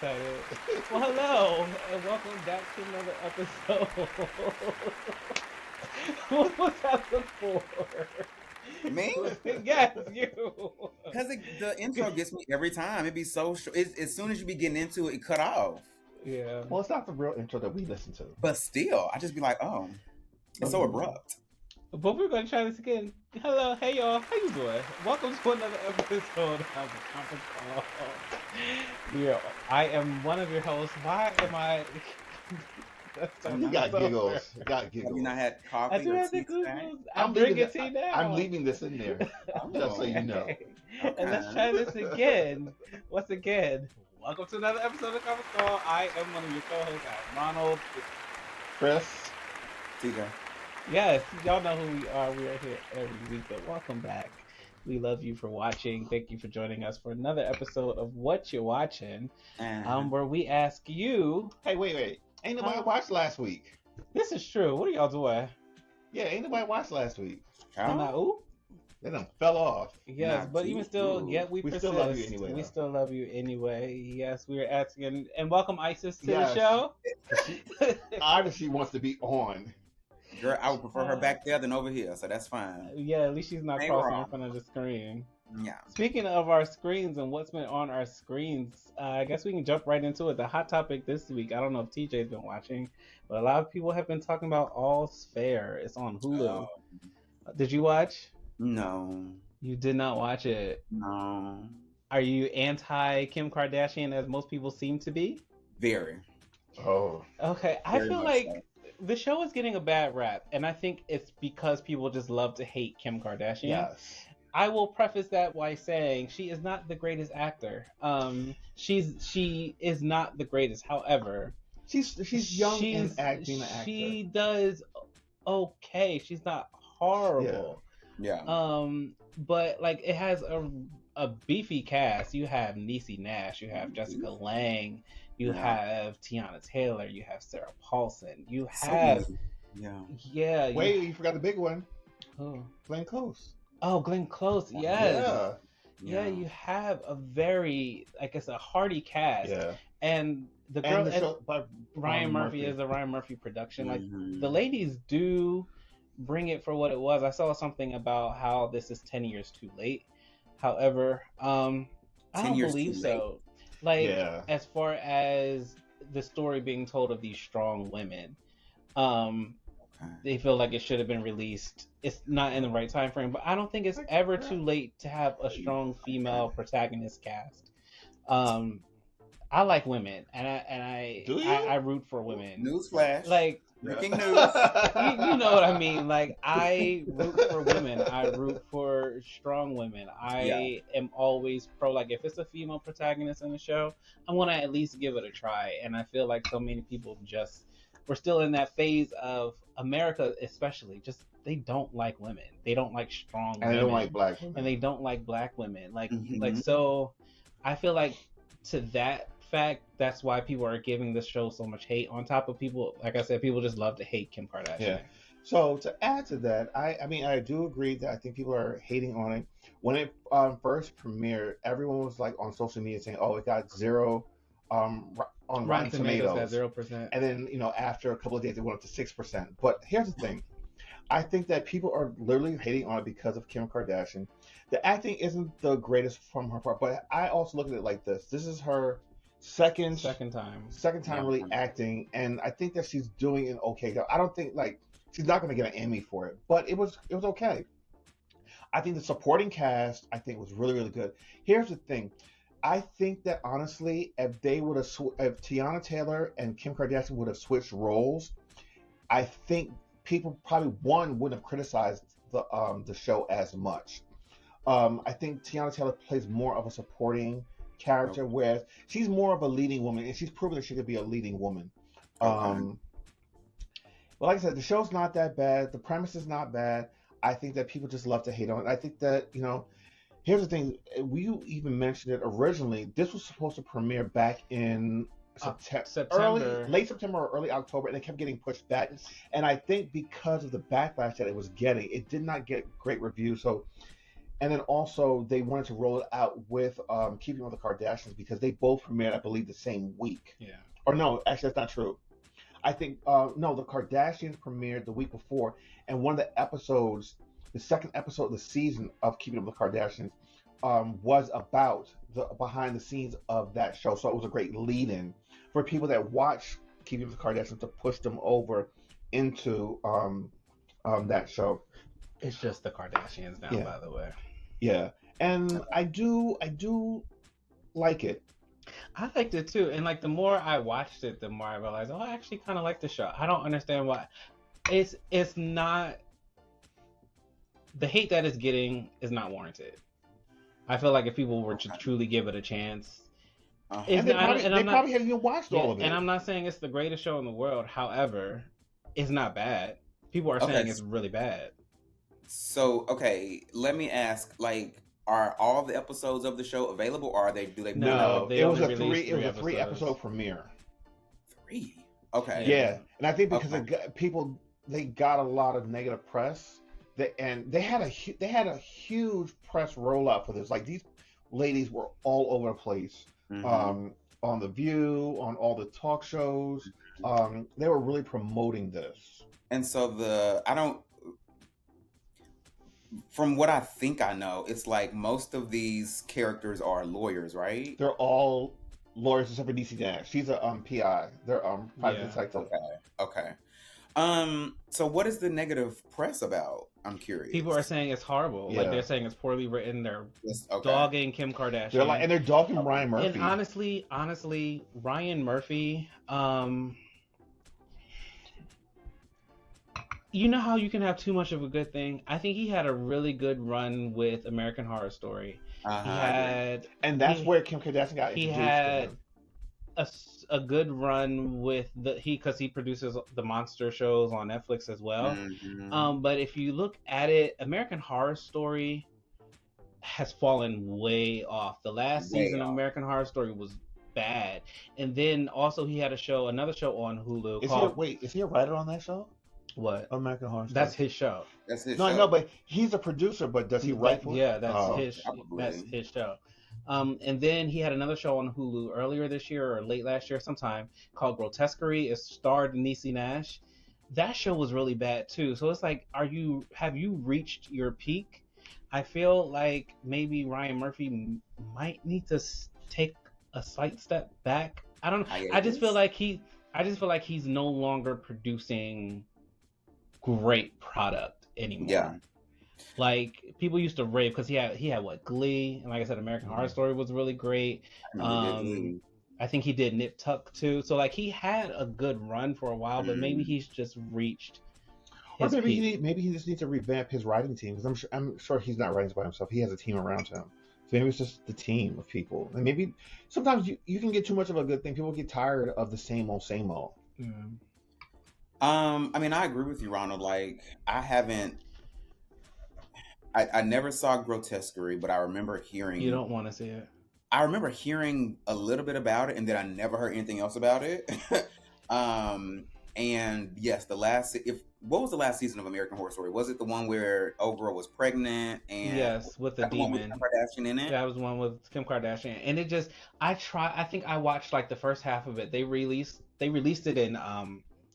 excited. Well, hello, and welcome back to another episode. What was that before? Me? Yes, you. Because the intro gets me every time. It'd be so short. As soon as you be getting into it, it cut off. Yeah. Well, it's not the real intro that we listen to. But still, I just be like, oh, it's so abrupt. But we're going to try this again. Hello, hey y'all, how you doing? Welcome to another episode of the conference call. I am one of your hosts. Why am I? You got giggles. You got Have giggles. you not had coffee? I do or have the tea today? googles. I'm drinking tea now. I'm leaving this in there, just so you know. Okay. And let's try this again. Once again, welcome to another episode of Conference Call. I am one of your co-hosts. I'm Ronald. Chris, TJ. Yes, y'all know who we are. We are here every week, but welcome back. We love you for watching. Thank you for joining us for another episode of What You Watchin', where we ask you. hey, wait. Ain't nobody watched last week. This is true. What are y'all doing? Yeah, ain't nobody watched last week. Ooh? They done fell off. Yes, Not but even still, you. yet we persist. still love you anyway, We though. still love you anyway. Yes, we are asking, and welcome Isis to Yes. the show. Obviously, she wants to be on. Girl, I would prefer her back there than over here, so that's fine. Yeah, at least she's not Ain't crossing wrong. in front of the screen. Yeah. Speaking of our screens and what's been on our screens, I guess we can jump right into it. The hot topic this week, I don't know if TJ's been watching, but a lot of people have been talking about All's Fair. It's on Hulu. Did you watch? No. You did not watch it. No. Are you anti Kim Kardashian as most people seem to be? Very. Oh, Okay, I Very feel much like so. the show is getting a bad rap, and I think it's because people just love to hate Kim Kardashian. yes. I will preface that by saying she is not the greatest actor. She is not the greatest. However, She's young and acting an actor. She does okay. She's not horrible. Yeah. But like it has a beefy cast. You have Niecy Nash. You have Jessica Lange. You have Tiana Taylor. You have Sarah Paulson. You have Yeah. Wait, you forgot the big one. Oh, Glenn Close. Glenn Close. Yes. Yeah. Yeah, you have a very, I guess, a hearty cast. Yeah. And the girl, And the show by Ryan Murphy is a Ryan Murphy production. Like Mhm. the ladies do bring it for what it was. I saw something about how this is 10 years too late. However, I 10 don't years believe too so. Like Yeah. as far as the story being told of these strong women, they feel like it should have been released. It's not in the right time frame, but I don't think it's ever too late to have a strong female protagonist cast. I like women, and Do you? I root for women. Newsflash. Like Breaking news. you know what I mean. Like I root for women. I root for strong women. I am always pro. Like if it's a female protagonist in the show, I want to at least give it a try. And I feel like so many people we're still in that phase of America, especially just they don't like women. They don't like strong And women. they don't like black women. And they don't like black women. Like Mhm. so I feel like to that fact, that's why people are giving this show so much hate. On top of people, like I said, people just love to hate Kim Kardashian. Yeah. So to add to that, I mean I do agree that I think people are hating on it. When it first premiered, everyone was like on social media saying, "Oh, it got zero on Rotten Tomatoes." at 0%. And then after a couple of days, it went up to 6%. But here's the thing: I think that people are literally hating on it because of Kim Kardashian. The acting isn't the greatest from her part, but I also look at it like this: this is her second time Yeah. really acting, and I think that she's doing an okay job. I don't think she's not going to get an Emmy for it, but it was okay. I think the supporting cast was really, really good. Here's the thing: I think that honestly, if they would have, if Tiana Taylor and Kim Kardashian would have switched roles, I think people probably wouldn't have criticized the show as much. I think Tiana Taylor plays more of a supporting character, whereas she's more of a leading woman, and she's proven that she could be a leading woman. But like I said, the show's not that bad. The premise is not bad. I think that people just love to hate on it. I think that, here's the thing. We even mentioned it originally. This was supposed to premiere back in September. late September or early October, and it kept getting pushed back. And I think because of the backlash that it was getting, it did not get great reviews. So And then also they wanted to roll it out with Keeping Up with the Kardashians because they both premiered, I believe, the same week. Yeah. Or no, actually that's not true. I think no, the Kardashians premiered the week before, and one of the episodes, the second episode of the season of Keeping Up with the Kardashians, was about the behind the scenes of that show. So it was a great lead-in for people that watch Keeping Up with the Kardashians to push them over into that show. It's just the Kardashians now, Yeah. by the way. Yeah, and I do like it. I liked it too, and like the more I watched it, the more I realized, oh, I actually kind of like the show. I don't understand why. It's not, the hate that it's getting is not warranted. I feel like if people were to truly give it a chance, And they probably haven't even watched all of it. And I'm not saying it's the greatest show in the world. However, it's not bad. People are saying it's really bad. So, okay, let me ask, like, are all the episodes of the show available, or do they? No, they it was only a released three episodes. episode premiere. 3. Okay. Yeah, and I think because they got a lot of negative press, they had a huge press rollout for this. Like these ladies were all over the place, on The View, on all the talk shows. They were really promoting this. And so from what I think I know, it's like most of these characters are lawyers, right? They're all lawyers except for DC Dash. She's a PI. They're private detective. Okay. So what is the negative press about? I'm curious. People are saying it's horrible. Yeah. Like they're saying it's poorly written. They're dogging Kim Kardashian. They're dogging Ryan Murphy. And honestly, Ryan Murphy, you know how you can have too much of a good thing? I think he had a really good run with American Horror Story. And that's where Kim Kardashian got introduced. He had a good run with because he produces the monster shows on Netflix as well. But if you look at it, American Horror Story has fallen way off. The last season of American Horror Story was bad, and then also he had another show on Hulu is he a writer on that show? What? American Horror Story. That's his show. I know, but he's a producer. But does he write for it? Yeah, that's his show. And then he had another show on Hulu earlier this year or late last year sometime called Grotesquerie. It starred Niecy Nash. That show was really bad too. So it's like, have you reached your peak? I feel like maybe Ryan Murphy might need to take a slight step back. I don't know. I just feel like he's no longer producing great product anymore. Yeah. Like people used to rave because he had what, Glee, and like I said, American Horror Story was really great. I think he did Nip Tuck too. So like he had a good run for a while, but maybe he's just reached his peak. Maybe he just needs to revamp his writing team because I'm sure he's not writing by himself. He has a team around him. So maybe it's just the team of people. And maybe sometimes you can get too much of a good thing. People get tired of the same old. I mean, I agree with you, Ronald. Like I never saw Grotesquerie, but I remember hearing. You don't want to see it. I remember hearing a little bit about it, and then I never heard anything else about it. And yes, what was the last season of American Horror Story? Was it the one where old girl was pregnant and yes, with the demon, with Kim Kardashian in it? That was one with Kim Kardashian, and it just I think I watched like the first half of it. They released it in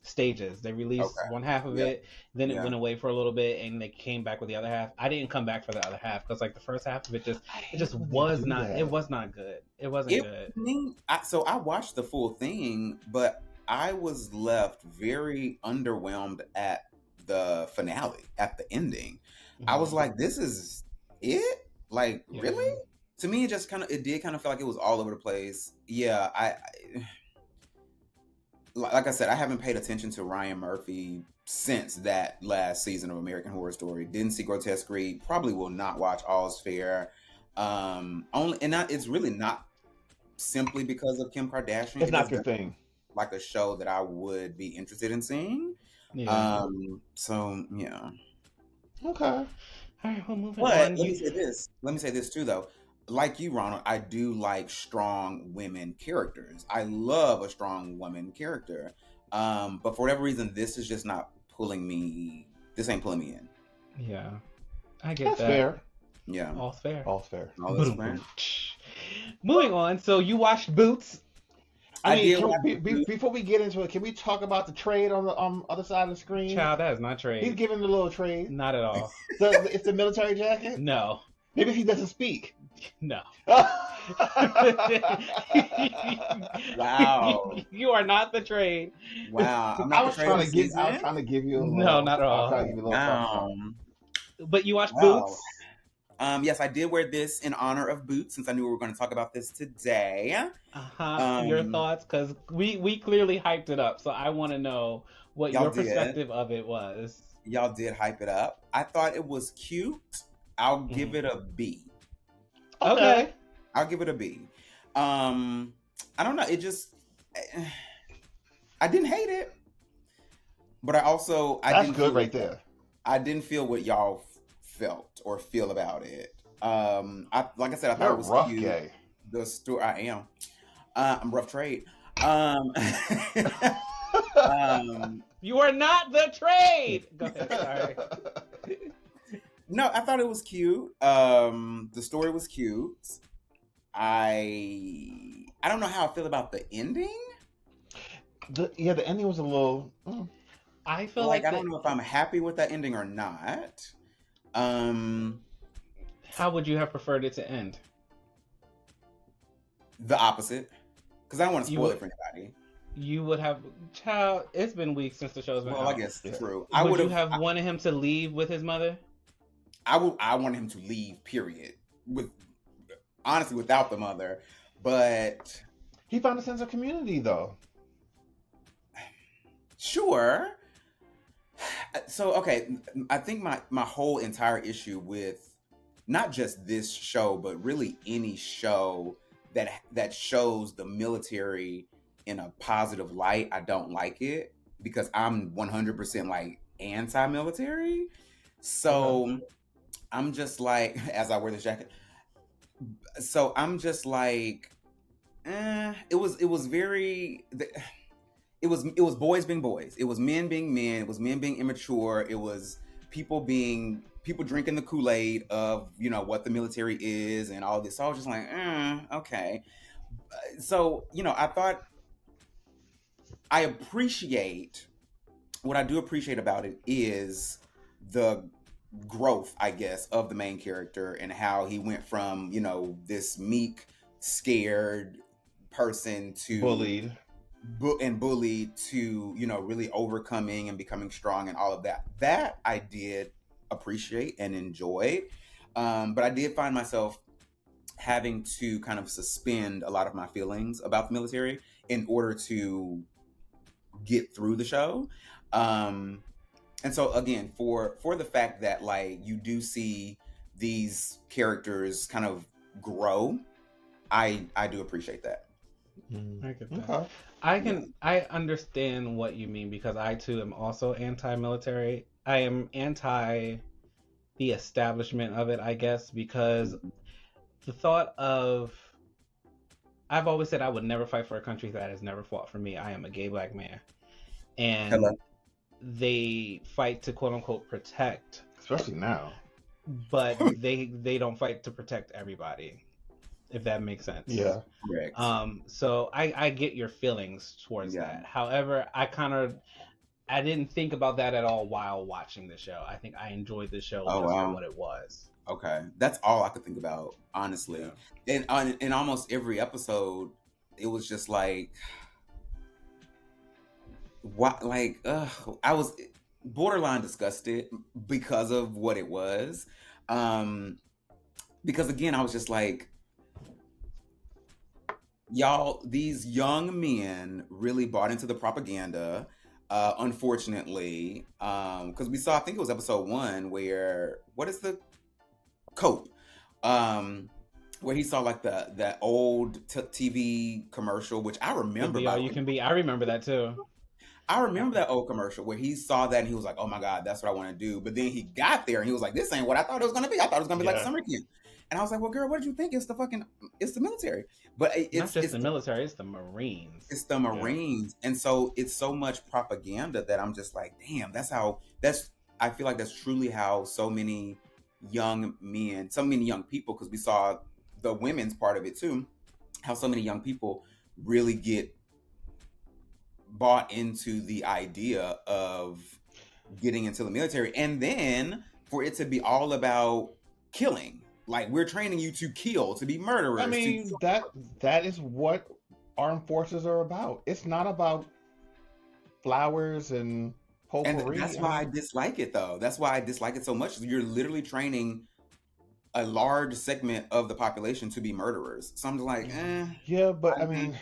stages. They released one half of it, then it went away for a little bit, and they came back with the other half. I didn't come back for the other half because like the first half of it was not good. It wasn't good. So I watched the full thing, but I was left very underwhelmed at the finale, at the ending. I was like, this is it? Like, really? To me, it did kind of feel like it was all over the place. Yeah, like I said, I haven't paid attention to Ryan Murphy since that last season of American Horror Story. Didn't see Grotesquerie. Probably will not watch All's Fair. It's really not simply because of Kim Kardashian. It's not your thing. Like a show that I would be interested in seeing. Yeah. So yeah. Okay. All right, we'll move on. Let me say this too, though. Like you, Ronald, I do like strong women characters. I love a strong woman character. But for whatever reason, this is just not pulling me. This ain't pulling me in. Yeah, I get That's that. fair. Yeah. All's fair. All's fair. All is fair. Moving on. So you watched Boots. I mean, did watch before we get into it, can we talk about the trade on the other side of the screen? Child, that is not trade. He's giving the little trade. Not at all. It's the military jacket? No. Maybe he doesn't speak. No. Wow. You are not the trade. Wow. I'm I not was the trying trade to give. season. I was trying to give you. A No, little, not at all. I was trying to give you a little Wow. something. But you watched Wow. Boots. Yes, I did wear this in honor of Boots since I knew we were going to talk about this today. Your thoughts, because we clearly hyped it up, so I want to know what Y'all your did. perspective of it was. Y'all did hype it up. I thought it was cute. I'll give it a B. Okay. I'll give it a B. I don't know. It just, I didn't hate it, but That's good right there. I didn't feel what y'all felt or feel about it. Like I said, I thought You're it was rough cute. gay. The story, I am. I'm rough trade. You are not the trade. Go ahead. Sorry. No, I thought it was cute. The story was cute. I don't know how I feel about the ending. The ending was a little. I feel Like like I don't know if I'm happy with that ending or not. How would you have preferred it to end? The opposite, because I don't want to You spoil would- it for anybody. You would have, child. It's been weeks since the show's been Well, out. I guess Yeah. true. Would you have wanted him to leave with his mother? I wanted him to leave. Period. Honestly, without the mother, but He found a sense of community, though. sure. So okay, I think my whole entire issue with not just this show, but really any show that shows the military in a positive light, I don't like it because I'm 100% like anti-military. So I'm just like, as I wear this jacket, so I'm just like, it was very. It was boys being boys. It was men being men. It was men being immature. It was people drinking the Kool-Aid of what the military is and all this. So I was just like, okay. So I thought I appreciate what I do appreciate about it is the growth, I guess, of the main character and how he went from this meek, scared person to Bullied. bullied to really overcoming and becoming strong and all of that I did appreciate and enjoy, but I did find myself having to kind of suspend a lot of my feelings about the military in order to get through the show, and so again for the fact that like you do see these characters kind of grow, I do appreciate that. I get that. Okay. I understand what you mean because I too am also anti-military. I am anti the establishment of it, I guess, because the thought of I've always said I would never fight for a country that has never fought for me. I am a gay black man. And Hello. they fight to quote unquote protect, Especially now. but they don't fight to protect everybody. If that makes sense. Yeah. Correct. So I get your feelings towards that. However, I didn't think about that at all while watching the show. I think I enjoyed the show for what it was. Okay, that's all I could think about, honestly. Yeah. And in almost every episode, it was just like, what? Like, I was borderline disgusted because of what it was. Because again, I was just like, y'all, these young men really bought into the propaganda. Unfortunately, because we saw, I think it was episode 1 where what is the cope, where he saw like that old TV commercial, which I remember. Be all you can be. I remember that too. I remember that old commercial where he saw that and he was like, "Oh my God, that's what I want to do." But then he got there and he was like, "This ain't what I thought it was gonna be. I thought it was gonna be like summer camp." And I was like, "Well, girl, what did you think? It's the military." But it's the military. It's the Marines. It's the Marines, and so it's so much propaganda that I'm just like, damn. I feel like that's truly how so many young men, so many young people, because we saw the women's part of it too, how so many young people really get bought into the idea of getting into the military, and then for it to be all about killing. Like, we're training you to kill, to be murderers. I mean, that is what armed forces are about. It's not about flowers and potpourri. And that's why I dislike it, though. That's why I dislike it so much. You're literally training a large segment of the population to be murderers. So I'm just like, Yeah, but I mean,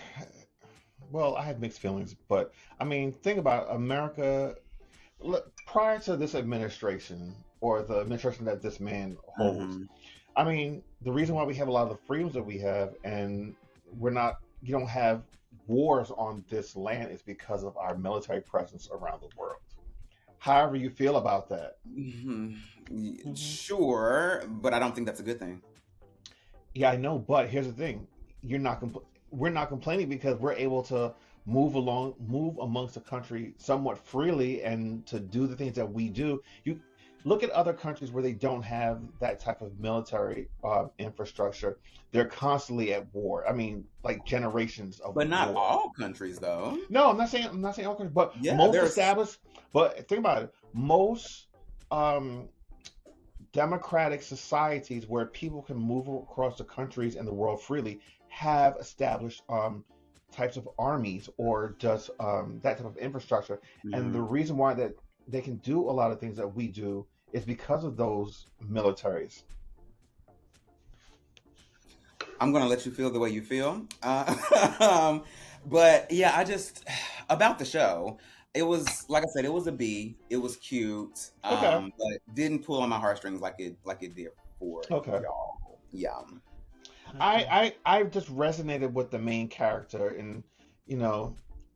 well, I have mixed feelings, but I mean, think about America. Look, prior to this administration or the administration that this man holds, I mean, the reason why we have a lot of the freedoms that we have, and you don't have wars on this land, is because of our military presence around the world. However you feel about that. Sure, but I don't think that's a good thing. Yeah, I know, but here's the thing: we're not complaining because we're able to move amongst the country somewhat freely and to do the things that we do. You look at other countries where they don't have that type of military infrastructure. They're constantly at war. I mean, like generations of But not war. all countries, though. No, I'm not saying all countries, but Yeah, most established. But think about it: most democratic societies where people can move across the countries and the world freely have established types of armies or just that type of infrastructure. And the reason why that they can do a lot of things that we do is because of those militaries. I'm going to let you feel the way you feel. But yeah, about the show, it was, like I said, it was a B. It was cute. Okay. But it didn't pull on my heartstrings like it did for y'all. Yeah. I just resonated with the main character, and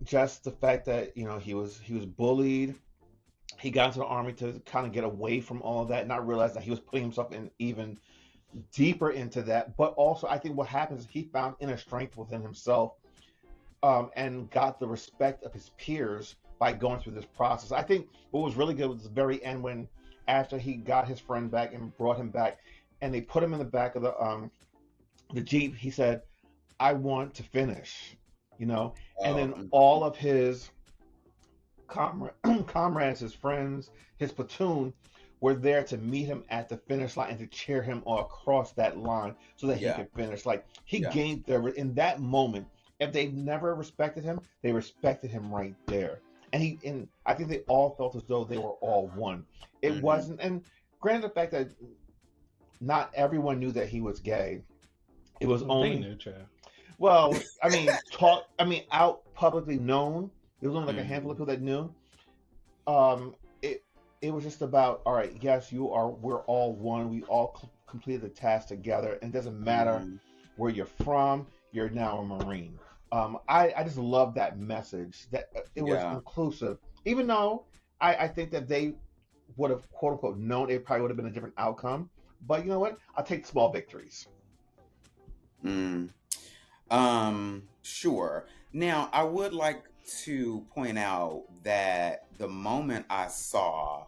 just the fact that he was bullied. He got into the army to kind of get away from all of that, and not realize that he was putting himself in even deeper into that. But also, I think what happens is he found inner strength within himself, and got the respect of his peers by going through this process. I think what was really good was the very end, when after he got his friend back and brought him back, and they put him in the back of the Jeep. He said, "I want to finish," and then all of his comrades, his friends, his platoon were there to meet him at the finish line and to cheer him across that line so that he could finish. Like, he gained in that moment. If they never respected him, they respected him right there. And I think they all felt as though they were all one. It wasn't, and granted the fact that not everyone knew that he was gay. It was only they knew, Chad. Well, I mean, out publicly known. It was only like a handful of people that knew. It was just about, all right, yes, we're all one. We all completed the task together. And it doesn't matter where you're from. You're now a Marine. I just love that message, that it was inclusive. Even though I think that they would have, quote unquote, known, it probably would have been a different outcome. But you know what? I'll take small victories. Sure. Now, I would like to point out that the moment I saw,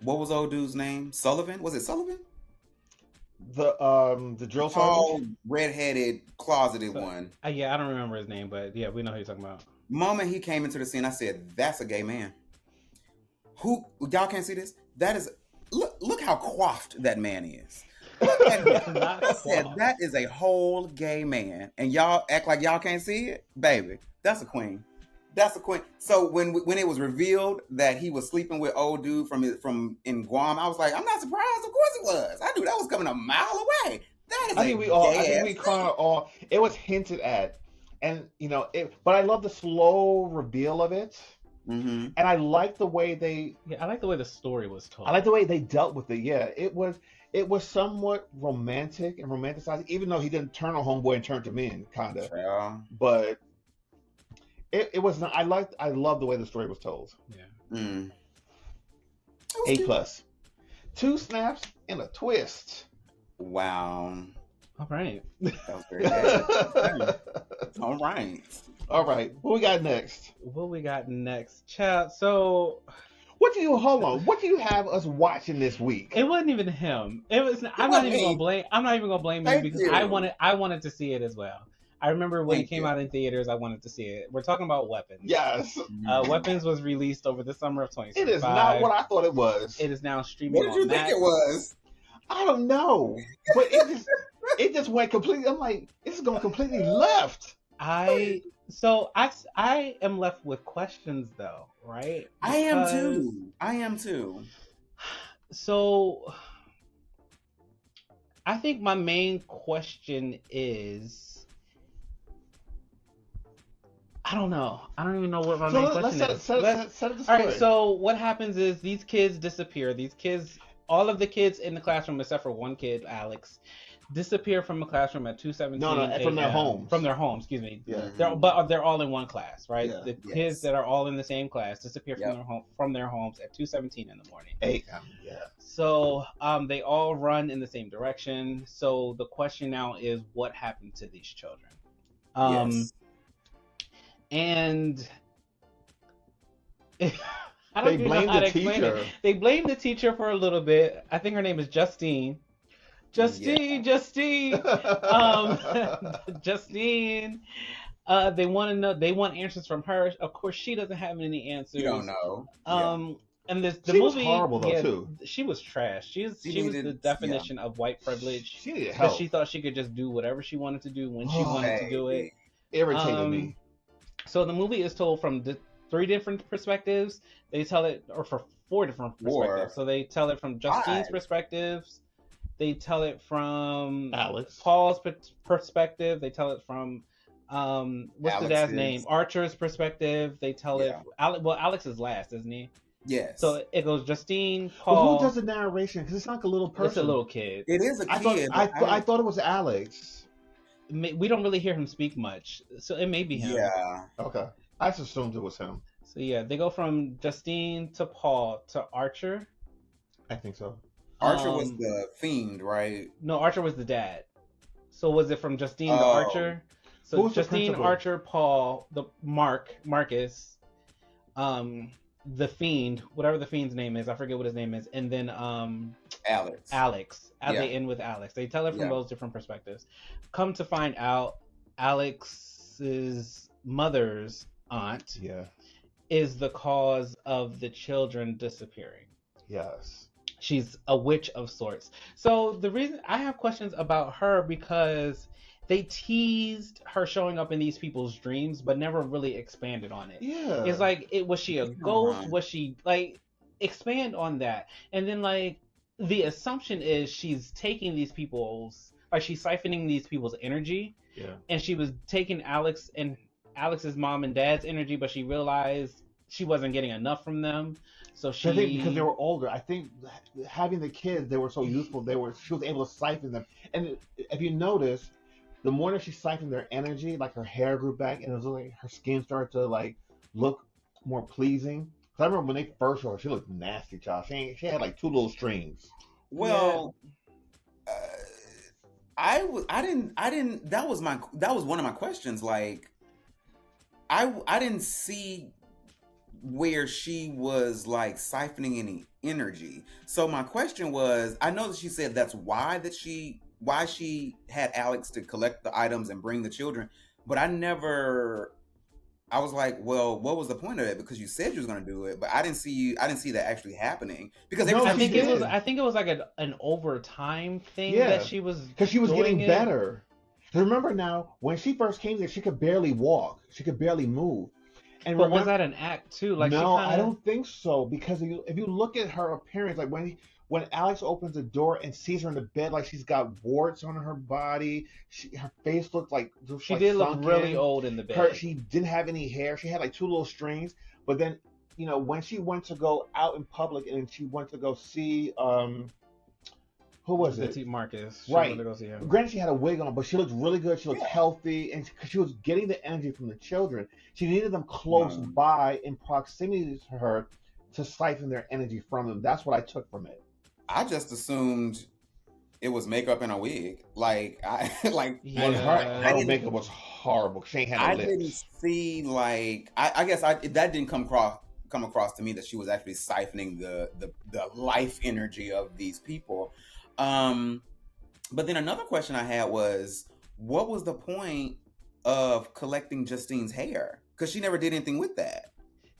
what was old dude's name? Sullivan? Was it Sullivan? The drill tall, red-headed, closeted one. Yeah, I don't remember his name, but yeah, we know who you're talking about. Moment he came into the scene, I said, "That's a gay man." Y'all can't see this? That is, look how coiffed that man is. I said, that is a whole gay man, and y'all act like y'all can't see it, baby. That's a queen. That's a queen. So when it was revealed that he was sleeping with old dude from in Guam, I was like, I'm not surprised. Of course it was. I knew that was coming a mile away. That is. I think we kind of all. It was hinted at, and but I love the slow reveal of it. And I like the way they. Yeah, I like the way the story was told. I like the way they dealt with it. Yeah, it was somewhat romantic and romanticized, even though he didn't turn on homeboy and turned him in, kind of. Yeah. But it was not. I love the way the story was told. Yeah. A+. 2 snaps and a twist. Wow. All right. That was very good. All right. All right. What we got next? Child. So. Hold on? What do you have us watching this week? It wasn't even him. It was. I'm not even gonna blame him because I wanted to see it as well. I remember when it came out in theaters, I wanted to see it. We're talking about Weapons. Yes. Weapons was released over the summer of 2025. It is not what I thought it was. It is now streaming on What did you think it was? I don't know. But it just went completely. I'm like, this is going completely left. I am left with questions though, right? I am too. So I think my main question is, I don't know. I don't even know what my main question is. Set it the story. All right, so what happens is these kids disappear. All of the kids in the classroom except for one kid, Alex, disappear from a classroom at 2:17. No, from their homes. From their homes, excuse me. Yeah. They're all in one class, right? Yeah. The kids that are all in the same class disappear from their homes at 2:17 in the morning. 8 a.m. Yeah. So they all run in the same direction. So the question now is, what happened to these children? Yes. And I don't They even blame know how the to explain teacher. it. They blame the teacher for a little bit. I think her name is Justine. Justine. Justine. They want to know. They want answers from her. Of course, she doesn't have any answers. You don't know. And the She movie was horrible though too. She was trash. She was the definition of white privilege. She needed Because help. she thought she could just do whatever she wanted to do when she wanted to do it. Irritated me. So the movie is told from 3 different perspectives. They tell it, or for 4 different perspectives. So they tell it from Justine's perspectives. They tell it from Alex. Paul's perspective. They tell it from what's the dad's name? Archer's perspective. They tell it. Alex is last, isn't he? Yes. So it goes Justine, Paul. Well, who does the narration? Because it's not like a little person. It's a little kid. It is a kid. I thought it was Alex. We don't really hear him speak much, so it may be him. Yeah. Okay. I just assumed it was him. So yeah, they go from Justine to Paul to Archer. I think so. Archer was the fiend, right? No, Archer was the dad. So was it from Justine to Archer? So Who's Justine, Archer, Paul, Marcus, the fiend, whatever the fiend's name is, I forget what his name is, and then Alex. They end with Alex. They tell it from those different perspectives. Come to find out, Alex's mother's aunt is the cause of the children disappearing. Yes. She's a witch of sorts. So the reason I have questions about her, because they teased her showing up in these people's dreams, but never really expanded on it. Yeah. It's like, was she a ghost? Was she, like, expand on that? And then, like, the assumption is she's taking these people's, like, she's siphoning these people's energy. Yeah. And she was taking Alex's mom and dad's energy, but she realized she wasn't getting enough from them. So she, I think because they were older, I think having the kids, they were so useful. She was able to siphon them. And if you notice, the more that she siphoned their energy, like her hair grew back, and it was like her skin started to like look more pleasing. Because I remember when they first saw her, she looked nasty, child. She had like 2 little strings. Well, I didn't. That was one of my questions. Like, I didn't see where she was like siphoning any energy. So my question was, I know that she said that's why she had Alex to collect the items and bring the children, but I was like, well, what was the point of it? Because you said you was going to do it, but I didn't see that actually happening. Because I think it was like an overtime thing that she was, because she was getting better. Remember now, when she first came there, she could barely walk. She could barely move. And but was that an act too? Like, no, I don't think so. Because if you look at her appearance, like when Alex opens the door and sees her in the bed, like she's got warts on her body, her face looked like she did look really old in the bed. She didn't have any hair. She had like 2 little strings. But then, when she went to go out in public and she went to go see who was it? Marcus. Right. Granted, she had a wig on, but she looked really good. She looked healthy, and she was getting the energy from the children. She needed them close by, in proximity to her, to siphon their energy from them. That's what I took from it. I just assumed it was makeup and a wig. Like, her makeup was horrible. She ain't had no lips. Didn't see, like, I guess that didn't come come across to me that she was actually siphoning the life energy of these people. But then another question I had was, what was the point of collecting Justine's hair? Because she never did anything with that.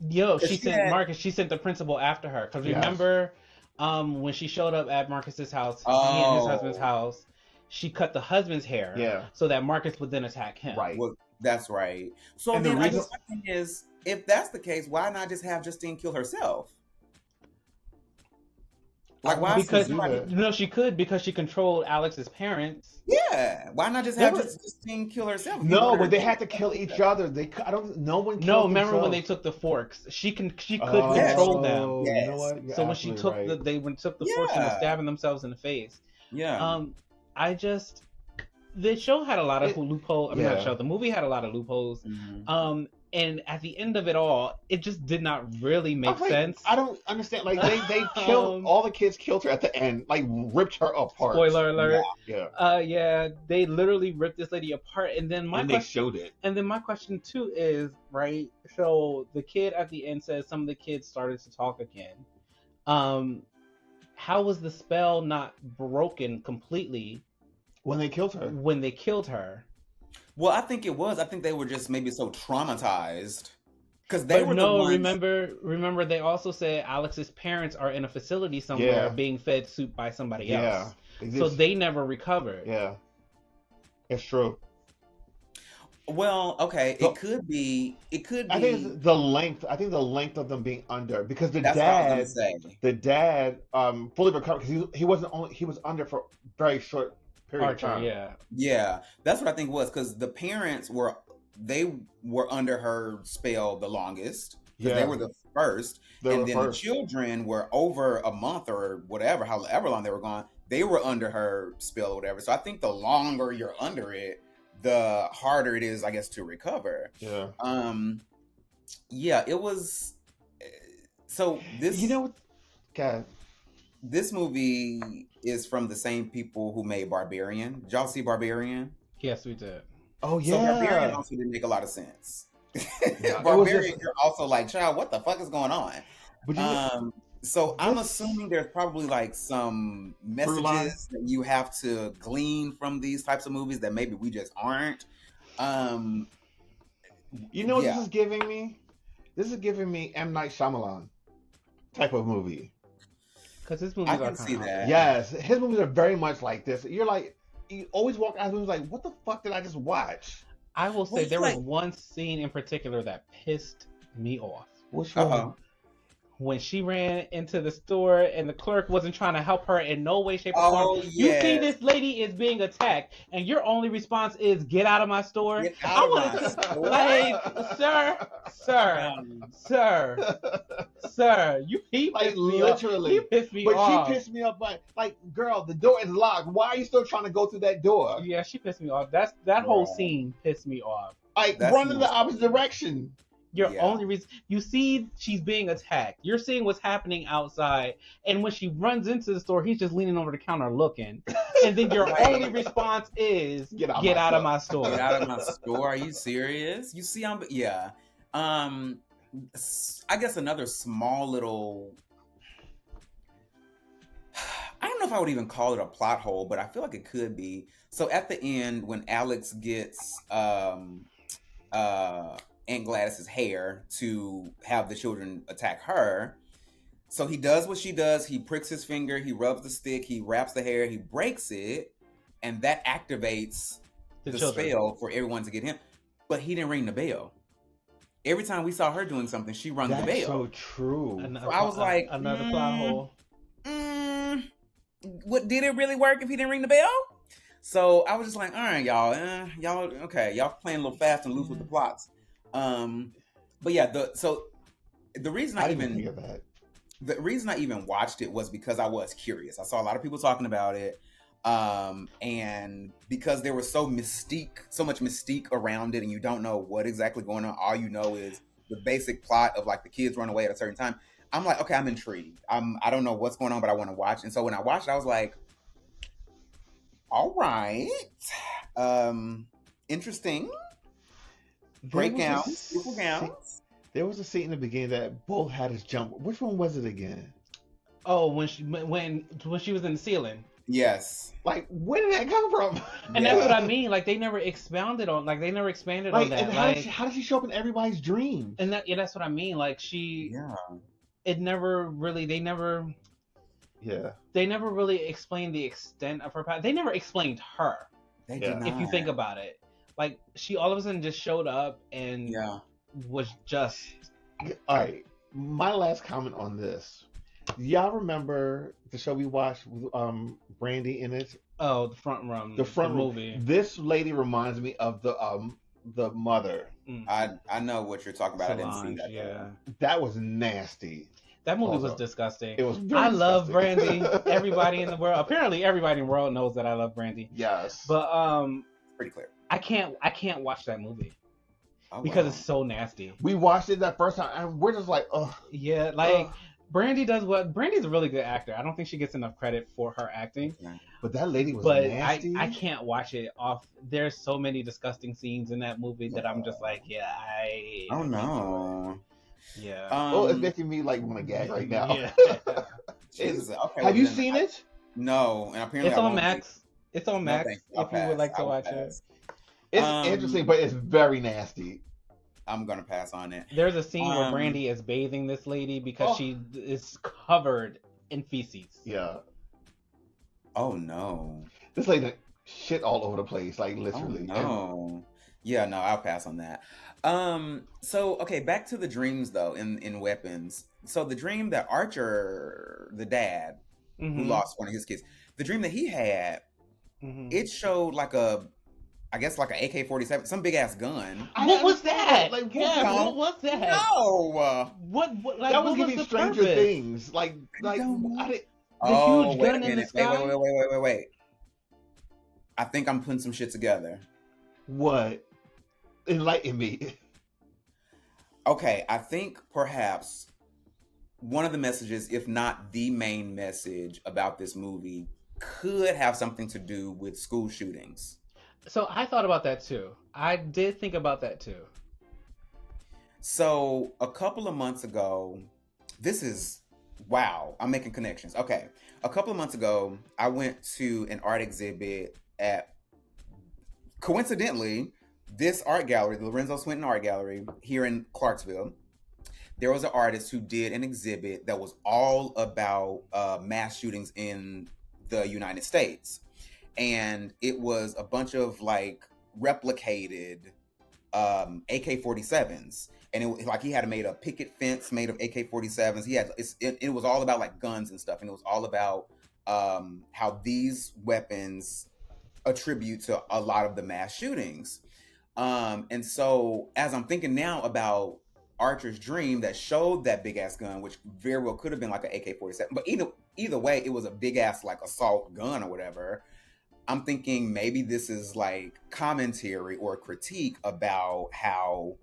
Yo, 'Cause she she sent had, Marcus. She sent the principal after her. Because Yes. remember, when she showed up at Marcus's house, he and his husband's oh, house, she cut the husband's hair Yeah. so that Marcus would then attack him. Right. well, that's right. So And the then I reason- guess my thing is, if that's the case, why not just have Justine kill herself? Like, why Because do that? no, she could because she controlled Alex's parents. Yeah, why not just They have were- Justine kill herself? No, but they had to kill each other. No one killed No, remember when they themselves. took the forks? She could Yes. control them. Oh, Yes. you know what? You're So when she absolutely took right. took the forks and were Yeah. stabbing themselves in the face. Yeah. The show had a lot of loopholes. I mean, not Yeah. show. The movie had a lot of loopholes. Mhm. And at the end of it all, it just did not really make sense. I don't understand. Like they killed all the kids. Killed her at the end. Like ripped her apart. Spoiler alert. Yeah. Yeah, they literally ripped this lady apart. And then And they showed it. And then my question too is, right? So the kid at the end says some of the kids started to talk again. How was the spell not broken completely When they killed her. when they killed her? Well, I think it was. I think they were just maybe so traumatized because they were the ones. Remember, they also said Alex's parents are in a facility somewhere Yeah. being fed soup by somebody Yeah. else. So they never recovered. Yeah. It's true. Well, okay, So- it could be. I think it's the length. I think the length of them being under because the That's what I was dad, gonna say. the dad, fully recovered because he was under for a very short period Archer, of time. yeah. Yeah, that's what I think was because the parents were under her spell the longest. 'Cause they were the first, They and were then first. the children were over a month or whatever, however long they were gone. They were under her spell or whatever. So I think the longer you're under it, the harder it is, I guess, to recover. Yeah. Yeah, it was. So this, You know what? God. this movie is from the same people who made Barbarian. Did y'all see Barbarian? Yes, we did. Oh So Barbarian yeah. also didn't make a lot of sense. Yeah, it was Barbarian, just- you're also like, child, what the fuck is going on? But you, So I'm This- assuming there's probably like some Through line? messages that you have to glean from these types of movies that maybe we just aren't. you know what yeah. this is giving me? This is giving me M. Night Shyamalan type of movie. Because his movies I are can see kinda- that. Yes, his movies are very much like this. You're like, you always walk out of movies like, what the fuck did I just watch? I will say Well, there was like- one scene in particular that pissed me off. Which Uh-oh. one? When she ran into the store and the clerk wasn't trying to help her in no way, shape, or Oh, form. You see yes. this lady is being attacked, and your only response is "Get out of my store." Get out of I my was store. like, sir, he Like, pissed me off. literally. He pissed me But off. she pissed me off by like, girl, the door is locked. Why are you still trying to go through that door? Yeah, she pissed me off. That whole Right. scene pissed me off. Like, That's run in the most- opposite direction. Your Yeah. only reason you see she's being attacked. You're seeing what's happening outside, and when she runs into the store, he's just leaning over the counter looking. And then your Right. only response is Get out of my my store. Get out of my store. Are you serious? You see, yeah. I guess another small little. I don't know if I would even call it a plot hole, but I feel like it could be. So at the end, when Alex gets Aunt Gladys's hair to have the children attack her, so he does what she does. He pricks his finger. He rubs the stick. He wraps the hair. He breaks it, and that activates the children. spell for everyone to get him. But he didn't ring the bell. Every time we saw her doing something, she rung the That's bell. so true. Another So I was like, another plot hole. What did it really work if he didn't ring the bell? So I was just like, all right, y'all okay, y'all playing a little fast and loose with the plots. But yeah, the reason I didn't think of that. the reason I even watched it was because I was curious. I saw a lot of people talking about it. And because there was so much mystique around it, and you don't know what exactly going on. All you know is the basic plot of like the kids run away at a certain time. I'm like, okay, I'm intrigued. I don't know what's going on, but I want to watch. And so when I watched it, I was like, all right, interesting. Great gowns, beautiful gowns. There was a scene in the beginning that both had us jump. Which one was it again? Oh, when she was in the ceiling. Yes. Like, where did that come from? And that's what I mean. Like, they never expounded on. Like, they never expanded on that. And how does she show up in everybody's dreams? And that's what I mean. Like, she. Yeah. It never really. They never. Yeah. They never really explained the extent of her power. They never explained her. They did not. If you think about it, like, she all of a sudden just showed up and was just. All right. My last comment on this. Y'all remember the show we watched with Brandy in it? Oh, the front room. The front room. movie. This lady reminds me of the mother. I know what you're talking about. Solange, I didn't see that. Yeah. That was nasty. That movie was disgusting. It was. I love Brandy. Everybody in the world. Apparently, everybody in the world knows that I love Brandy. Yes. But pretty clear. I can't watch that movie because it's so nasty. We watched it that first time, and we're just like, oh. Yeah, like. Brandy does what? Brandy's a really good actor. I don't think she gets enough credit for her acting. But that lady was nasty. I can't watch it off. There's so many disgusting scenes in that movie that I'm just like, I don't know. Yeah. Oh, it's making me like want to gag right now. Yeah. Okay, have you seen it? No, and apparently it's on Max. It's on Max. If you would like to watch it. It's interesting, but it's very nasty. I'm gonna pass on it. There's a scene where Brandy is bathing this lady because she is covered in feces. Yeah. Oh no. This lady shit all over the place, like literally. Oh, no. Yeah, no, I'll pass on that. So okay, back to the dreams though in Weapons. So the dream that Archer, the dad, who lost one of his kids, the dream that he had, it showed like I guess like an AK-47, some big ass gun. What was that? Like, what was that? No. What like, that was what giving was Stranger Things. Like the huge gun in the sky. Wait. I think I'm putting some shit together. What? Enlighten me. Okay, I think perhaps one of the messages, if not the main message about this movie, could have something to do with school shootings. So I thought about that too. I did think about that too. So a couple of months ago, I'm making connections. Okay. A couple of months ago, I went to an art exhibit at, coincidentally, this art gallery, the Lorenzo Swinton Art Gallery here in Clarksville. There was an artist who did an exhibit that was all about mass shootings in the United States. And it was a bunch of like replicated AK-47s, and it was like he had made a picket fence made of AK-47s. It was all about like guns and stuff, and it was all about how these weapons attribute to a lot of the mass shootings. And so as I'm thinking now about Archer's dream that showed that big ass gun, which very well could have been like an AK-47, but either way, it was a big ass like assault gun or whatever. I'm thinking maybe this is like commentary or critique about how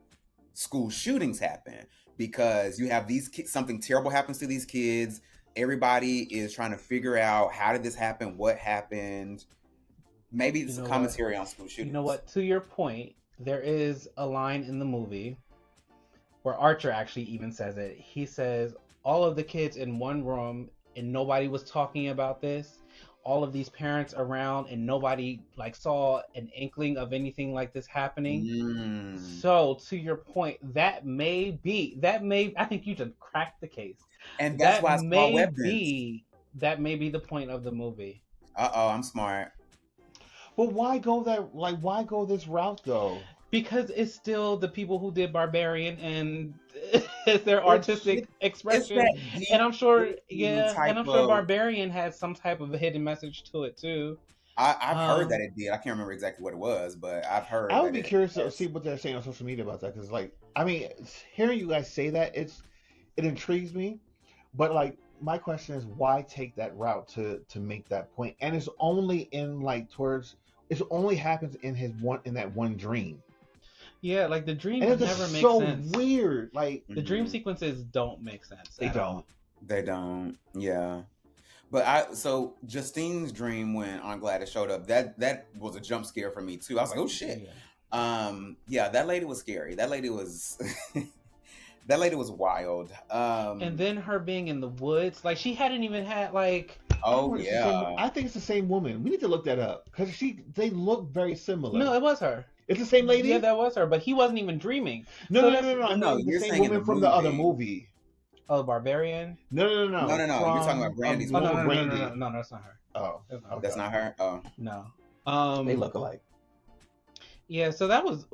school shootings happen, because you have these kids, something terrible happens to these kids. Everybody is trying to figure out, how did this happen? What happened? Maybe it's a commentary on school shootings. You know what? To your point, there is a line in the movie where Archer actually even says it. He says, all of the kids in one room and nobody was talking about this. All of these parents around and nobody like saw an inkling of anything like this happening. So to your point, I think you just cracked the case. And that's why that may be the point of the movie. I'm smart. But why go this route though? Because it's still the people who did Barbarian, and it's their artistic expression. And I'm sure, Barbarian has some type of a hidden message to it too. I've heard that it did. I can't remember exactly what it was, but I've heard. I would be curious to see what they're saying on social media about that, because, like, I mean, hearing you guys say that, it intrigues me. But like, my question is, why take that route to make that point? And it's only it only happens in that one dream. Yeah, like the dream never makes sense. So weird. Like the dream sequences don't make sense. They don't. They don't. Yeah. But so Justine's dream when Aunt Gladys showed up, that was a jump scare for me too. I was like, oh shit. Yeah, that lady was scary. That lady was That lady was wild. And then her being in the woods, like she hadn't even had like. Oh It's the same, yeah. I think it's the same woman. We need to look that up because they look very similar. No, it was her. It's the same lady. Yeah, that was her, but he wasn't even dreaming. No, So no, no, that's- no, no. I No, mean the you're same saying in woman the from the other movie. movie. Oh, the Barbarian. No, no, no, No, no. no, no. You're talking about From Brandy's Oh movie. no, no, no, no, Brandy. no, no, no, that's not her. Oh, That's not okay. That's not her. Oh, No. They look alike. Yeah, so that was.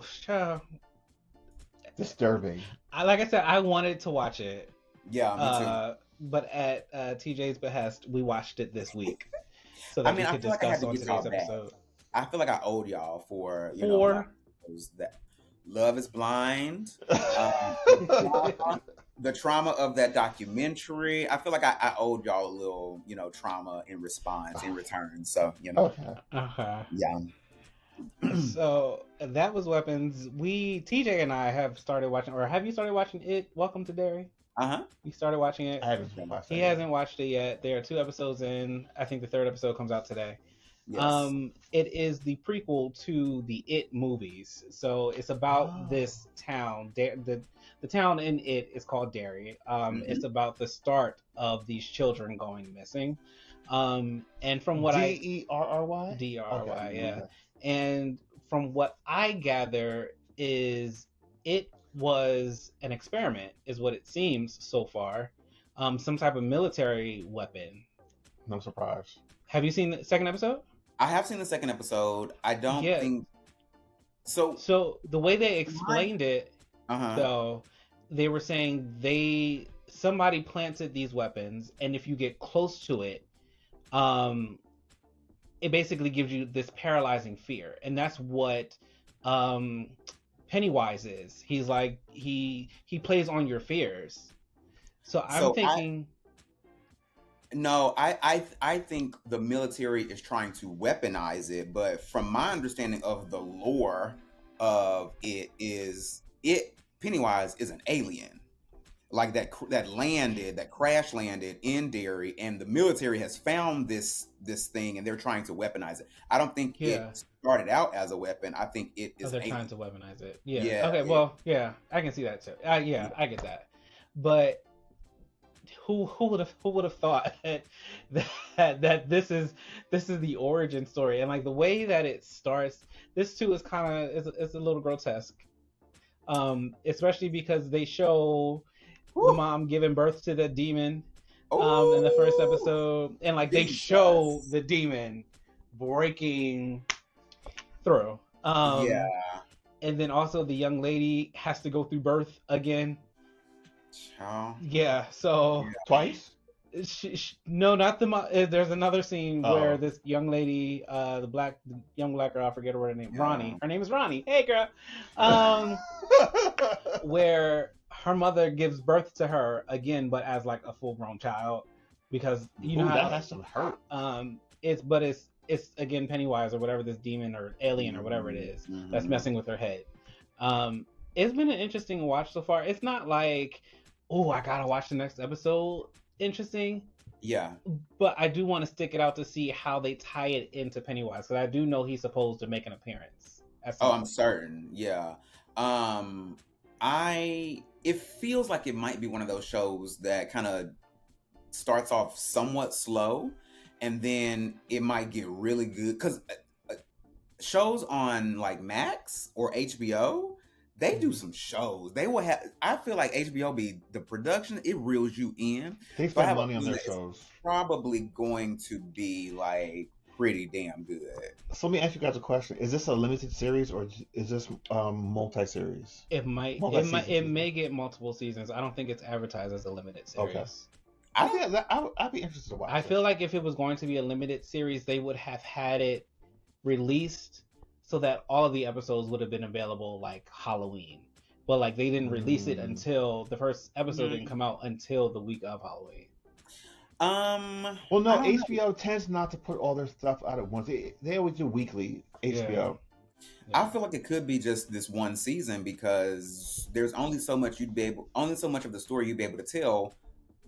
Disturbing. Like I said, I wanted to watch it. yeah, me too. But at TJ's behest, we watched it this week, so I that mean, we I could feel like I had discuss to on get y'all today's back. episode. I feel like I owed y'all for For that Love is Blind, the trauma of that documentary. I feel like I owed y'all a little, trauma in response, in return. So, Okay. yeah. So that was Weapons. TJ and I have started watching, or have you started watching it? Welcome to Derry. You started watching it. I haven't watched it. He hasn't watched it yet. There are 2 episodes in. I think the 3rd episode comes out today. Yes. It is the prequel to the It movies. So it's about this town. The town in It is called Derry. It's about the start of these children going missing. And from what Derry? Derry, yeah. And from what I gather is it was an experiment, is what it seems so far. Some type of military weapon. No surprise. Have you seen the 2nd episode? I have seen the 2nd episode. I don't think so. So the way they explained it, Uh-huh. though, they were saying somebody planted these weapons, and if you get close to it, it basically gives you this paralyzing fear, and that's what Pennywise is. He's like he plays on your fears. So I'm thinking. No, I think the military is trying to weaponize it, but from my understanding of the lore of Pennywise is an alien, like that crash landed in Derry, and the military has found this thing, and they're trying to weaponize it. I don't think it started out as a weapon. I think it is. They're trying to weaponize it. Yeah. Yeah. Okay. Well, yeah, I can see that too. I get that, but. Who would have thought that this is the origin story, and like the way that it starts, this too is kind of it's a little grotesque, especially because they show the mom giving birth to the demon in the 1st episode, and like they show the demon breaking through, and then also the young lady has to go through birth again. Yeah, so twice. No, not the there's another scene where this young lady, the young black girl, I forget her name, Ronnie. Her name is Ronnie. Hey, girl. Where her mother gives birth to her again, but as like a full-grown child, because that has some hurt. It's again Pennywise or whatever, this demon or alien or whatever it is that's messing with her head. It's been an interesting watch so far. It's not like, oh, I gotta watch the next episode. Interesting. Yeah. But I do want to stick it out to see how they tie it into Pennywise, because I do know he's supposed to make an appearance. I'm certain. Yeah. It feels like it might be one of those shows that kind of starts off somewhat slow, and then it might get really good, because shows on like Max or HBO, they do some shows. They will have. I feel like HBO the production. It reels you in. They spend money on their shows. Probably going to be like pretty damn good. So let me ask you guys a question: is this a limited series or is this multi-series? It may get multiple seasons. I don't think it's advertised as a limited series. Okay. I'd be interested to watch. I feel like if it was going to be a limited series, they would have had it released so that all of the episodes would have been available like Halloween. But like they didn't release it until the first episode didn't come out until the week of Halloween. Well, no, HBO tends not to put all their stuff out at once. They always do weekly HBO. Yeah. I feel like it could be just this one season, because there's only so much of the story you'd be able to tell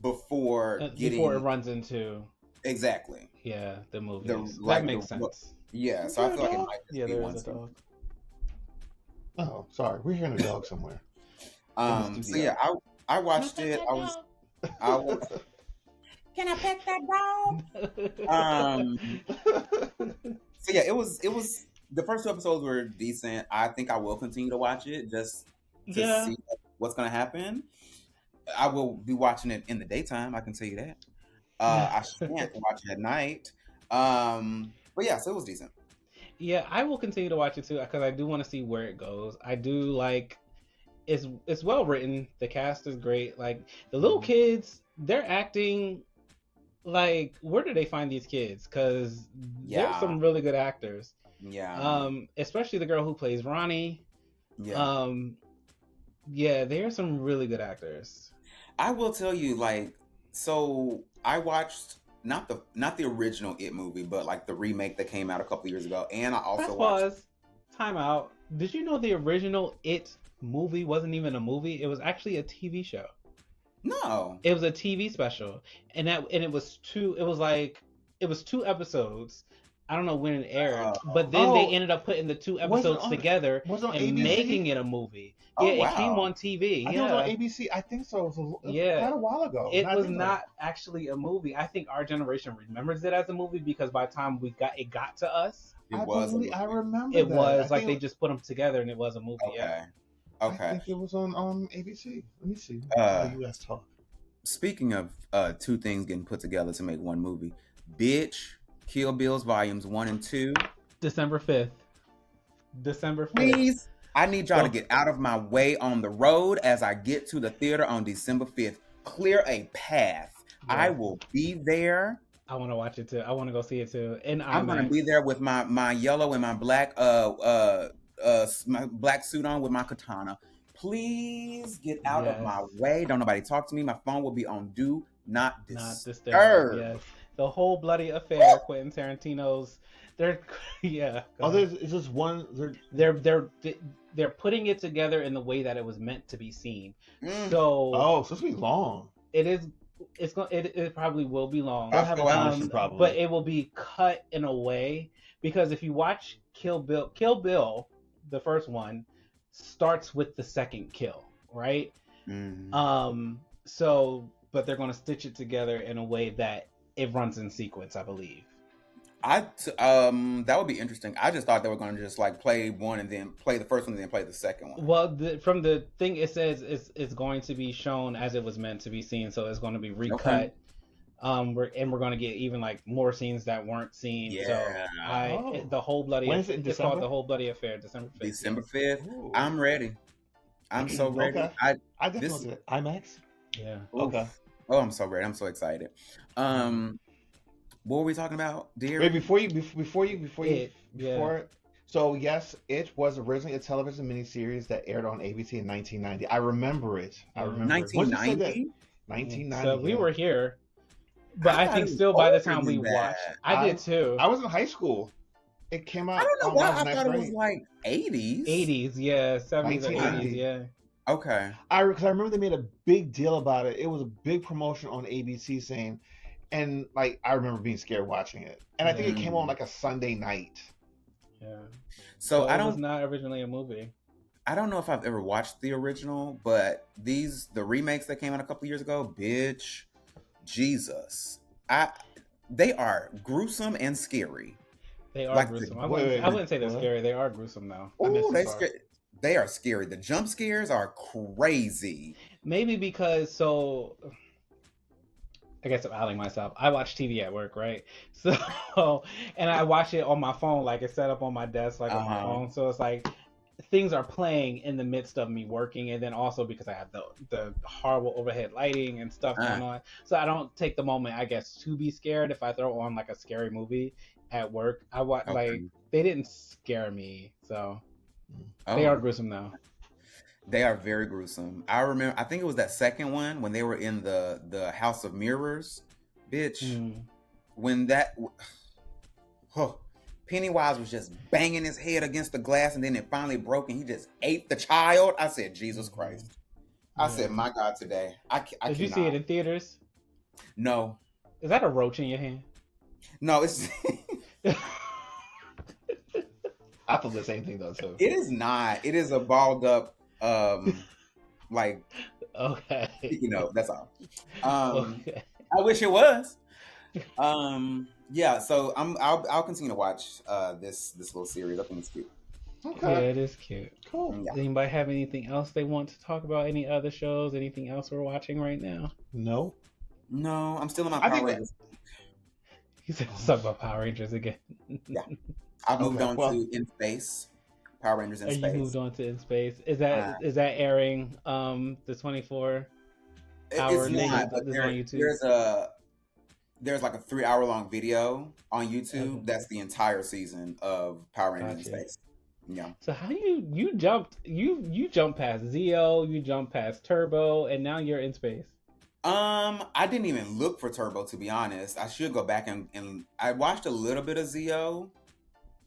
before it runs into the movies. That makes sense. Yeah, so I feel like it might just be one season. Oh, sorry, we're hearing a dog somewhere. So yeah, I watched it. I was. Can I pet that dog? So yeah, it was the first two episodes were decent. I think I will continue to watch it just to Yeah. see what's gonna happen. I will be watching it in the daytime. I can tell you that. I shan't watch it at night. But yeah, so it was decent. Yeah, I will continue to watch it too because I do want to see where it goes. I do like it's well written. The cast is great. Like the little kids, they're acting like where do they find these kids? Because there's Yeah, some really good actors. yeah, Especially the girl who plays Ronnie. yeah. Yeah, there are some really good actors. I will tell you, like, so I watched not the original It movie, but like the remake that came out a couple years ago, and I also Press watched. pause. Time out. Did you know the original It movie wasn't even a movie? It was actually a TV show. No. It was a TV special, and it was two. It was two episodes. I don't know when it aired, but then they ended up putting the two episodes together and making it a movie. Oh, Yeah, wow. it came on TV. I think it was on ABC. I think so. It was quite a while ago. It was not actually a movie. I think our generation remembers it as a movie because by the time it got to us, It was. I remember. It that. was like they just put them together and it was a movie. Okay. Yeah. Okay. I think it was on ABC. Let me see. You guys talk. Speaking of two things getting put together to make one movie, bitch, Kill Bill's volumes 1 and 2. December 5th. Please, I need y'all to get out of my way on the road as I get to the theater on December 5th. Clear a path. Yeah. I will be there. I want to watch it too. I want to go see it too. And I'm going to be there with my yellow and my black my black suit on with my katana. Please get out of my way. Don't nobody talk to me. My phone will be on do not disturb. Yes. The whole bloody affair, Quentin Tarantino's. Is this one? They're putting it together in the way that it was meant to be seen. So it's gonna be long. It is. It probably will be long. Probably. But it will be cut in a way because if you watch Kill Bill, the first one starts with the second kill, right? Mm-hmm. But they're going to stitch it together in a way that it runs in sequence, I believe. That would be interesting. I just thought they were going to just like play one and then play the first one and then play the second one. Well, from the thing it says it's going to be shown as it was meant to be seen, so it's going to be recut. Okay. We're going to get even like more scenes that weren't seen. Yeah. So the whole bloody. When is it in it's December? called The Whole Bloody Affair, December 5th. December 5th. Ooh. I'm ready. I'm so ready. Okay. I definitely do it. IMAX. Yeah. Oof. Okay. Oh, I'm so ready. I'm so excited. What were we talking about, dear? Wait, before it. So yes, it was originally a television miniseries that aired on ABC in 1990. I remember it. 1990. 1990. So we were here, but I think still by the time we watched, I did too. I was in high school. It came out. I don't know why I thought it was like 80s. 80s, yeah, 70s or 80s, yeah. Okay. Because I remember they made a big deal about it. It was a big promotion on ABC saying. And like I remember being scared watching it, and I think it came on like a Sunday night. Yeah. So it was not originally a movie. I don't know if I've ever watched the original, but the remakes that came out a couple years ago, bitch, Jesus, they are gruesome and scary. They are gruesome. I wouldn't say they're scary. They are gruesome though. Ooh, they are scary. The jump scares are crazy. Maybe because I guess I'm outing myself. I watch TV at work, right? So, and I watch it on my phone, like it's set up on my desk, like on my phone. So it's like things are playing in the midst of me working, and then also because I have the horrible overhead lighting and stuff going on. So I don't take the moment, I guess, to be scared. If I throw on like a scary movie at work, I watch like they didn't scare me, so they are gruesome though. They are very gruesome. I remember, I think it was that second one when they were in the House of Mirrors, bitch. When Pennywise was just banging his head against the glass and then it finally broke and he just ate the child. I said, Jesus Christ. I said, my God, today. Did you see it in theaters? No. Is that a roach in your hand? No, it's... I thought the same thing though, too. It is not. It is a balled up like Okay. Sticky note. That's all. Okay. I wish it was. Yeah. So I'll continue to watch this little series. I think it's cute. Okay. Yeah, it is cute. Cool. Yeah. Anybody have anything else they want to talk about? Any other shows? Anything else we're watching right now? No. No, I'm still in my I Power think Rangers. You said something about Power Rangers again. Yeah. I've moved Okay, on well- to In Space. Power Rangers in Are Space. you moved on to In Space? Is that airing the 24 hour It's thing not, but that's on YouTube? there's like a 3 hour long video on YouTube. Okay. That's the entire season of Power Rangers in Gotcha. Space. Yeah. So how you jumped past Zeo, you jumped past Turbo, and now you're in space. I didn't even look for Turbo, to be honest. I should go back and I watched a little bit of Zeo.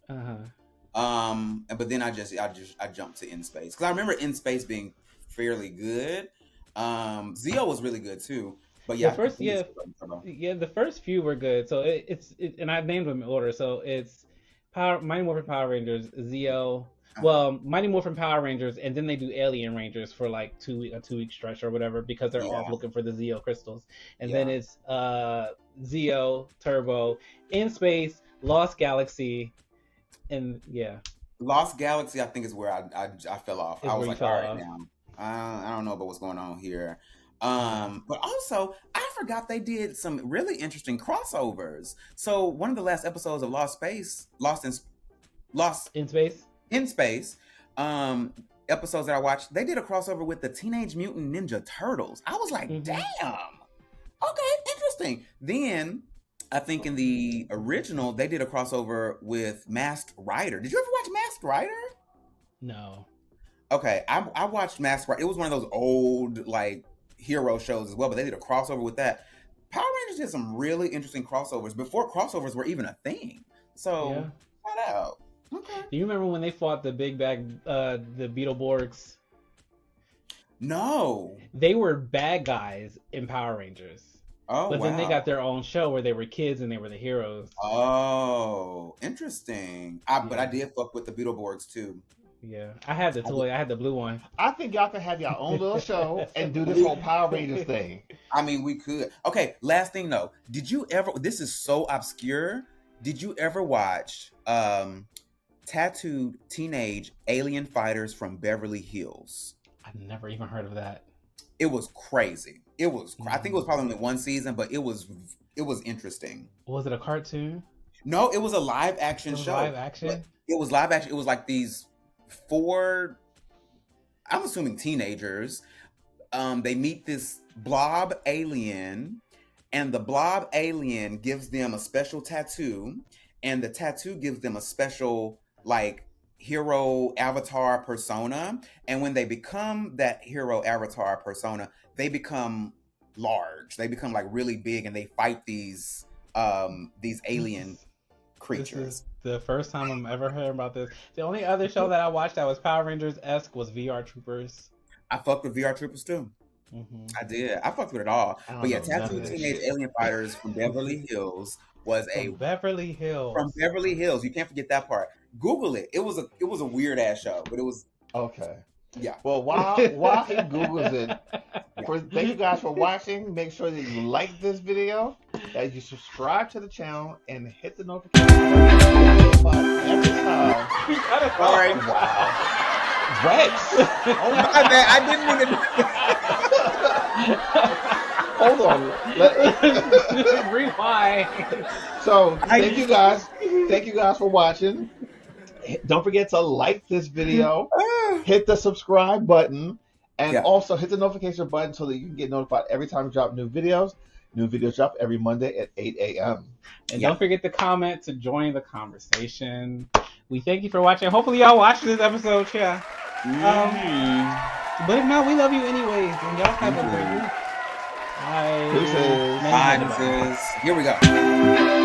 But then I jumped to In Space because I remember In Space being fairly good. Zeo was really good too. But yeah, the first few were good. So it's and I've named them in order. So it's Mighty Morphin Power Rangers, Zeo. Well, Mighty Morphin Power Rangers, and then they do Alien Rangers for like a 2-week stretch or whatever because they're all looking for the Zeo crystals. And then it's Zeo, Turbo, In Space, Lost Galaxy, and Lost Galaxy. I think is where I fell off. I was like, all right, now I don't know about what's going on here. But also I forgot they did some really interesting crossovers. So one of the last episodes of Lost in Space episodes that I watched, they did a crossover with the Teenage Mutant Ninja Turtles. I was like, damn, okay, interesting. Then I think in the original they did a crossover with Masked Rider. Did you ever watch Masked Rider? No. Okay, I watched Masked Rider. It was one of those old like hero shows as well, but they did a crossover with that. Power Rangers did some really interesting crossovers before crossovers were even a thing. So find out. Okay. Do you remember when they fought the big bag, the Beetleborgs? No. They were bad guys in Power Rangers. Oh, but then they got their own show where they were kids and they were the heroes. Oh, interesting. But I did fuck with the Beetleborgs too. Yeah, I had the toy. I had the blue one. I think y'all can have your own little show and do this whole Power Rangers thing. I mean, we could. Okay, last thing though. Did you ever? This is so obscure. Did you ever watch Tattooed Teenage Alien Fighters from Beverly Hills? I've never even heard of that. It was crazy. It was. I think it was probably only one season, but it was interesting. Was it a cartoon? No, it was a live action show. Live action. It was live action. It was like these 4, I'm assuming teenagers. They meet this blob alien, and the blob alien gives them a special tattoo, and the tattoo gives them a special like hero avatar persona. And when they become that hero avatar persona, they become large. They become like really big, and they fight these alien creatures. This is the first time I'm ever heard about this. The only other show that I watched that was Power Rangers-esque was VR Troopers. I fucked with VR Troopers too. I did. I fucked with it all. But yeah, Tattooed Teenage Alien Fighters from Beverly Hills was Beverly Hills. From Beverly Hills. You can't forget that part. Google it. It was a weird ass show, but it was okay. Yeah. Well, while he Googles it, thank you guys for watching. Make sure that you like this video, that you subscribe to the channel, and hit the notification button every time. Sorry. Wow. Rex. Oh my bad. I didn't even. Hold on. Rewind. So thank you guys. Thank you guys for watching. Don't forget to like this video, hit the subscribe button, and also hit the notification button so that you can get notified every time we drop new videos. New videos drop every Monday at 8 a.m. And don't forget to comment to join the conversation. We thank you for watching. Hopefully y'all watched this episode, but if not, we love you anyways. And y'all have a great week. Bye. Deuces. Bye. Here we go.